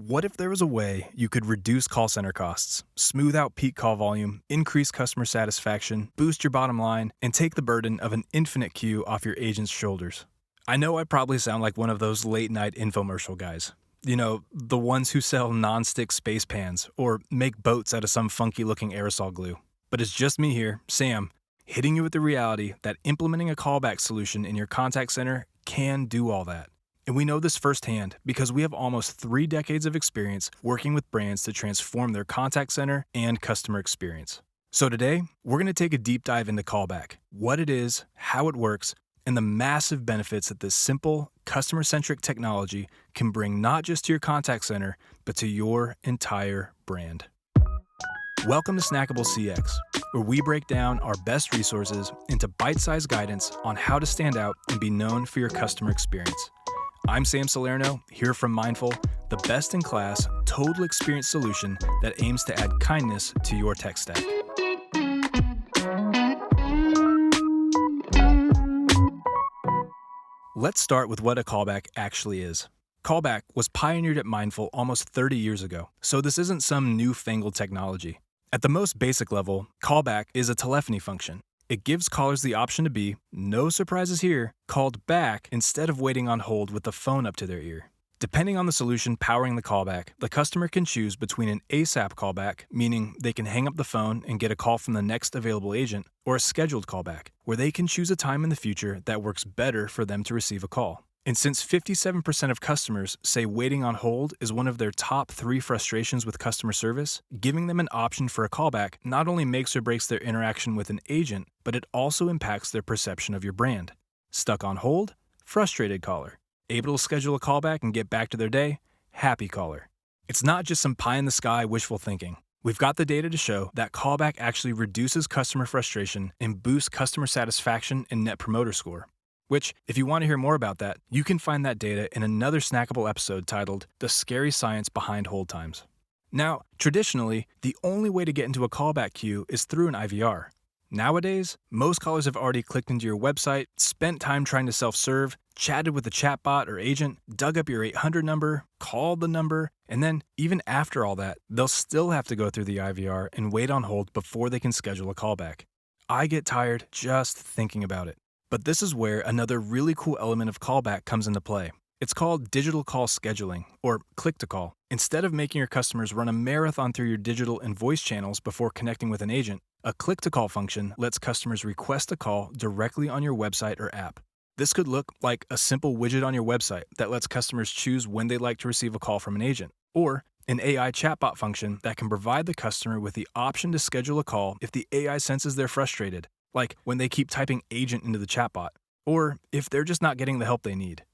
What if there was a way you could reduce call center costs, smooth out peak call volume, increase customer satisfaction, boost your bottom line, and take the burden of an infinite queue off your agent's shoulders? I know I probably sound like one of those late-night infomercial guys. You know, the ones who sell non-stick space pans or make boats out of some funky-looking aerosol glue. But it's just me here, Sam, hitting you with the reality that implementing a callback solution in your contact center can do all that. And we know this firsthand because we have almost 3 decades of experience working with brands to transform their contact center and customer experience. So today, we're going to take a deep dive into Callback, what it is, how it works, and the massive benefits that this simple, customer-centric technology can bring not just to your contact center, but to your entire brand. Welcome to Snackable CX, where we break down our best resources into bite-sized guidance on how to stand out and be known for your customer experience. I'm Sam Salerno, here from Mindful, the best-in-class, total experience solution that aims to add kindness to your tech stack. Let's start with what a callback actually is. Callback was pioneered at Mindful almost 30 years ago, so this isn't some newfangled technology. At the most basic level, callback is a telephony function. It gives callers the option to be, no surprises here, called back instead of waiting on hold with the phone up to their ear. Depending on the solution powering the callback, the customer can choose between an ASAP callback, meaning they can hang up the phone and get a call from the next available agent, or a scheduled callback, where they can choose a time in the future that works better for them to receive a call. And since 57% of customers say waiting on hold is one of their top 3 frustrations with customer service, giving them an option for a callback not only makes or breaks their interaction with an agent, but it also impacts their perception of your brand. Stuck on hold? Frustrated caller. Able to schedule a callback and get back to their day? Happy caller. It's not just some pie-in-the-sky wishful thinking. We've got the data to show that callback actually reduces customer frustration and boosts customer satisfaction and net promoter score. Which, if you want to hear more about that, you can find that data in another Snackable episode titled The Scary Science Behind Hold Times. Now, traditionally, the only way to get into a callback queue is through an IVR. Nowadays, most callers have already clicked into your website, spent time trying to self-serve, chatted with a chatbot or agent, dug up your 800 number, called the number, and then, even after all that, they'll still have to go through the IVR and wait on hold before they can schedule a callback. I get tired just thinking about it. But this is where another really cool element of callback comes into play. It's called digital call scheduling, or click-to-call. Instead of making your customers run a marathon through your digital and voice channels before connecting with an agent, a click-to-call function lets customers request a call directly on your website or app. This could look like a simple widget on your website that lets customers choose when they'd like to receive a call from an agent, or an AI chatbot function that can provide the customer with the option to schedule a call if the AI senses they're frustrated, like when they keep typing agent into the chatbot, or if they're just not getting the help they need.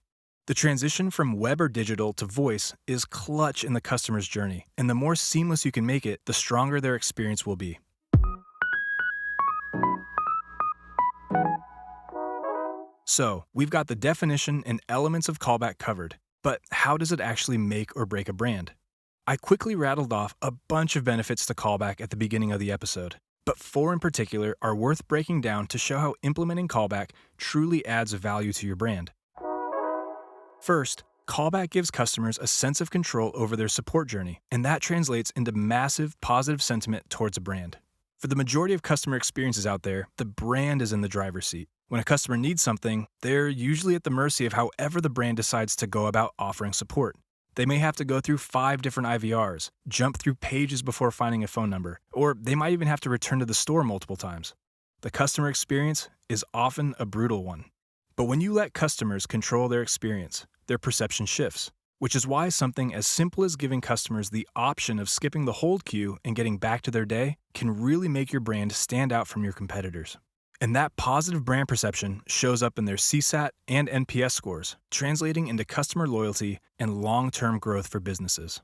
The transition from web or digital to voice is clutch in the customer's journey, and the more seamless you can make it, the stronger their experience will be. So, we've got the definition and elements of callback covered, but how does it actually make or break a brand? I quickly rattled off a bunch of benefits to callback at the beginning of the episode, but 4 in particular are worth breaking down to show how implementing callback truly adds value to your brand. First, callback gives customers a sense of control over their support journey, and that translates into massive positive sentiment towards a brand. For the majority of customer experiences out there, the brand is in the driver's seat. When a customer needs something, they're usually at the mercy of however the brand decides to go about offering support. They may have to go through 5 different IVRs, jump through pages before finding a phone number, or they might even have to return to the store multiple times. The customer experience is often a brutal one. But when you let customers control their experience, their perception shifts, which is why something as simple as giving customers the option of skipping the hold queue and getting back to their day can really make your brand stand out from your competitors. And that positive brand perception shows up in their CSAT and NPS scores, translating into customer loyalty and long-term growth for businesses.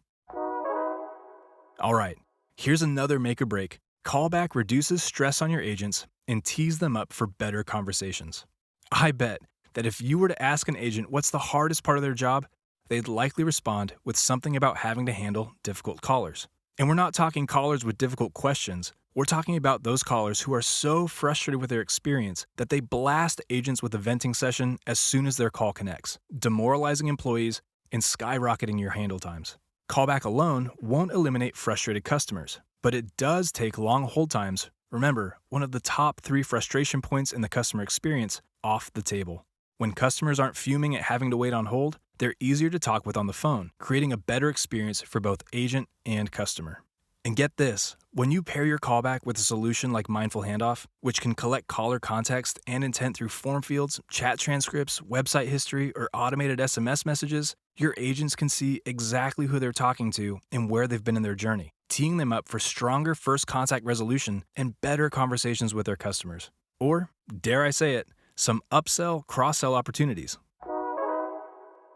All right, here's another make or break. Callback reduces stress on your agents and tees them up for better conversations. I bet that if you were to ask an agent what's the hardest part of their job, they'd likely respond with something about having to handle difficult callers. And we're not talking callers with difficult questions. We're talking about those callers who are so frustrated with their experience that they blast agents with a venting session as soon as their call connects, demoralizing employees and skyrocketing your handle times. Callback alone won't eliminate frustrated customers, but it does take long hold times, remember, one of the top 3 frustration points in the customer experience, off the table. When customers aren't fuming at having to wait on hold, they're easier to talk with on the phone, creating a better experience for both agent and customer. And get this, when you pair your callback with a solution like Mindful Handoff, which can collect caller context and intent through form fields, chat transcripts, website history, or automated SMS messages, your agents can see exactly who they're talking to and where they've been in their journey, teeing them up for stronger first contact resolution and better conversations with their customers. Or, dare I say it, some upsell, cross-sell opportunities.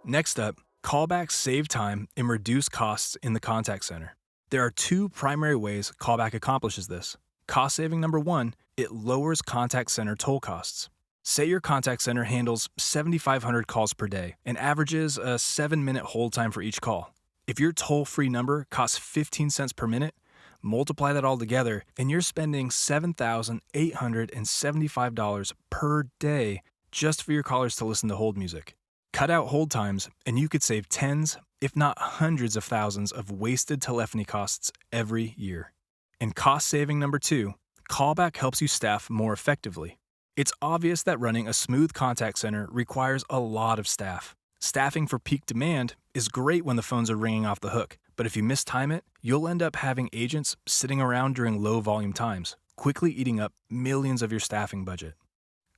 Next up, callbacks save time and reduce costs in the contact center. There are 2 primary ways Callback accomplishes this. Cost saving number 1, it lowers contact center toll costs. Say your contact center handles 7,500 calls per day and averages a 7-minute hold time for each call. If your toll-free number costs 15 cents per minute, multiply that all together and you're spending $7,875 per day just for your callers to listen to hold music. Cut out hold times and you could save tens, if not hundreds of thousands of wasted telephony costs every year. And cost saving number 2, Callback helps you staff more effectively. It's obvious that running a smooth contact center requires a lot of staff. Staffing for peak demand is great when the phones are ringing off the hook, but if you mistime it, you'll end up having agents sitting around during low volume times, quickly eating up millions of your staffing budget.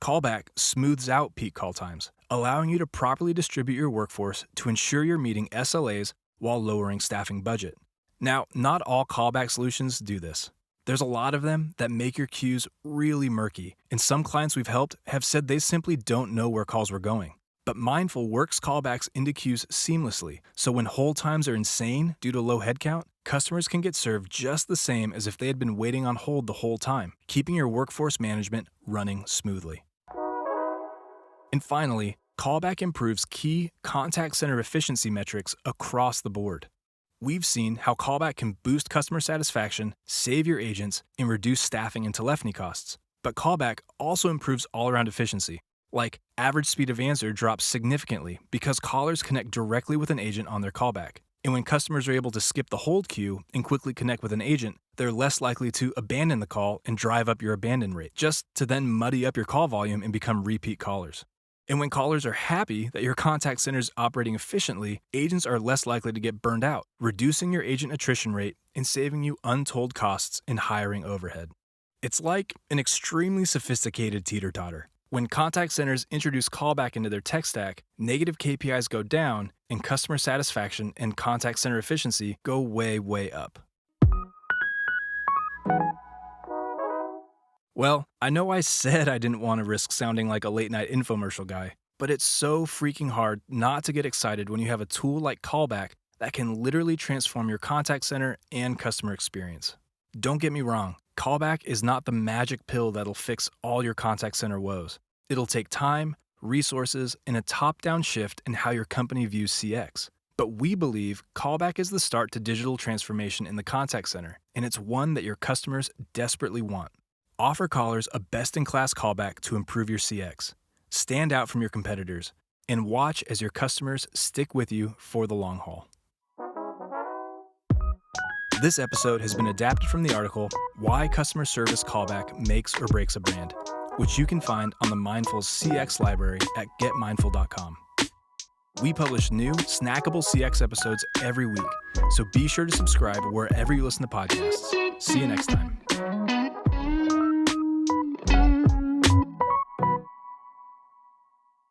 Callback smooths out peak call times, allowing you to properly distribute your workforce to ensure you're meeting SLAs while lowering staffing budget. Now, not all callback solutions do this. There's a lot of them that make your queues really murky, and some clients we've helped have said they simply don't know where calls were going. But Mindful works callbacks into queues seamlessly, so when hold times are insane due to low headcount, customers can get served just the same as if they had been waiting on hold the whole time, keeping your workforce management running smoothly. And finally, Callback improves key contact center efficiency metrics across the board. We've seen how Callback can boost customer satisfaction, save your agents, and reduce staffing and telephony costs. But Callback also improves all-around efficiency. Like, average speed of answer drops significantly because callers connect directly with an agent on their callback. And when customers are able to skip the hold queue and quickly connect with an agent, they're less likely to abandon the call and drive up your abandon rate, just to then muddy up your call volume and become repeat callers. And when callers are happy that your contact center is operating efficiently, agents are less likely to get burned out, reducing your agent attrition rate and saving you untold costs in hiring overhead. It's like an extremely sophisticated teeter-totter. When contact centers introduce Callback into their tech stack, negative KPIs go down and customer satisfaction and contact center efficiency go way, way up. Well, I know I said I didn't want to risk sounding like a late-night infomercial guy, but it's so freaking hard not to get excited when you have a tool like Callback that can literally transform your contact center and customer experience. Don't get me wrong, Callback is not the magic pill that'll fix all your contact center woes. It'll take time, resources, and a top-down shift in how your company views CX. But we believe Callback is the start to digital transformation in the contact center, and it's one that your customers desperately want. Offer callers a best-in-class callback to improve your CX. Stand out from your competitors, and watch as your customers stick with you for the long haul. This episode has been adapted from the article, Why Customer Service Callback Makes or Breaks a Brand, which you can find on the Mindful CX library at getmindful.com. We publish new, snackable CX episodes every week, so be sure to subscribe wherever you listen to podcasts. See you next time.